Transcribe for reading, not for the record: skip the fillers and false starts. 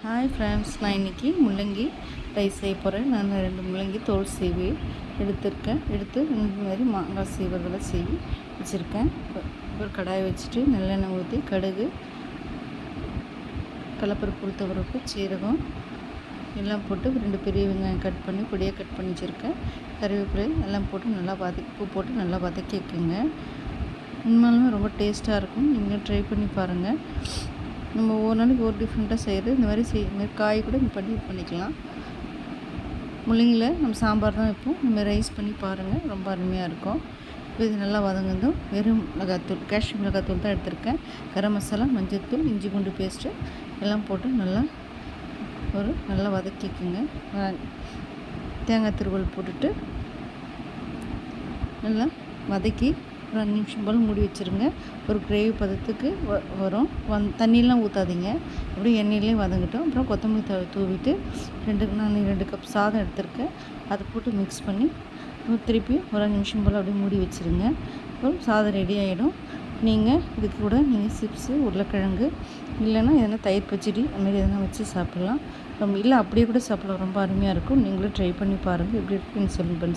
Hi friends, நான் இன்றைக்கி முள்ளங்கி ரைஸ் செய்ய போகிறேன். நான் 2 முள்ளங்கி தோல் சீவி எடுத்திருக்கேன். இந்த மாதிரி மாங்காய் சீவதெல்லாம் சீவி வச்சுருக்கேன். ஒரு கடாயை வச்சுட்டு நல்லெண்ணெய் ஊற்றி கடுகு, கடலைப்பருப்பு, உளுத்தம்பருப்பு, சீரகம் எல்லாம் போட்டு 2 பெரிய வெங்காயம் கட் பண்ணி பொடியாக கட் பண்ணி வச்சுருக்கேன். கறிவேப்பிலை எல்லாம் போட்டு நல்லா உப்பு போட்டு நல்லா வதக்கிக்குங்க. உண்மையாலுமே ரொம்ப டேஸ்ட்டாக இருக்கும். நீங்கள் ட்ரை பண்ணி பாருங்கள். நம்ம ஒரு நாளைக்கு ஒரு டிஃப்ரெண்ட்டாக செய்கிறது இந்த மாதிரி காய் கூட பண்ணிக்கலாம். முள்ளங்கியில் நம்ம சாம்பார் தான் வைப்போம். இந்த மாதிரி ரைஸ் பண்ணி பாருங்கள், ரொம்ப அருமையாக இருக்கும். இது நல்லா வதங்கதும் வெறும் மிளகாத்தூள், காஷ்மீர் மிளகாத்தூள் தான் எடுத்திருக்கேன். கரம் மசாலா, மஞ்சள்தூள், இஞ்சி பூண்டு பேஸ்ட்டு எல்லாம் போட்டு நல்லா வதக்கிக்குங்க. தேங்காய் துருவல் போட்டுட்டு நல்லா வதக்கி ஒரு 5 நிமிஷம் போல் மூடி வச்சுருங்க. ஒரு கிரேவி பதத்துக்கு வரும். தண்ணியெலாம் ஊற்றாதீங்க, அப்படியே எண்ணெயிலே வதங்கட்டும். அப்புறம் கொத்தமல்லி தூவிட்டு நான் 2 கப் சாதம் எடுத்திருக்கேன். அதை போட்டு மிக்ஸ் பண்ணி திருப்பி ஒரு 5 நிமிஷம் போல் அப்படியே மூடி வச்சுருங்க. அப்புறம் சாதம் ரெடி ஆகிடும். நீங்கள் இதுக்கு கூட சிப்ஸு, உருளைக்கிழங்கு இல்லைன்னா எதனா தயிர் பச்சடி அதுமாதிரி எதனா வச்சு சாப்பிட்லாம். இல்லை அப்படியே கூட சாப்பிட்லாம், ரொம்ப அருமையாக இருக்கும். நீங்களும் ட்ரை பண்ணி பாருங்கள், எப்படி இருக்குன்னு சொல்லுங்கள்.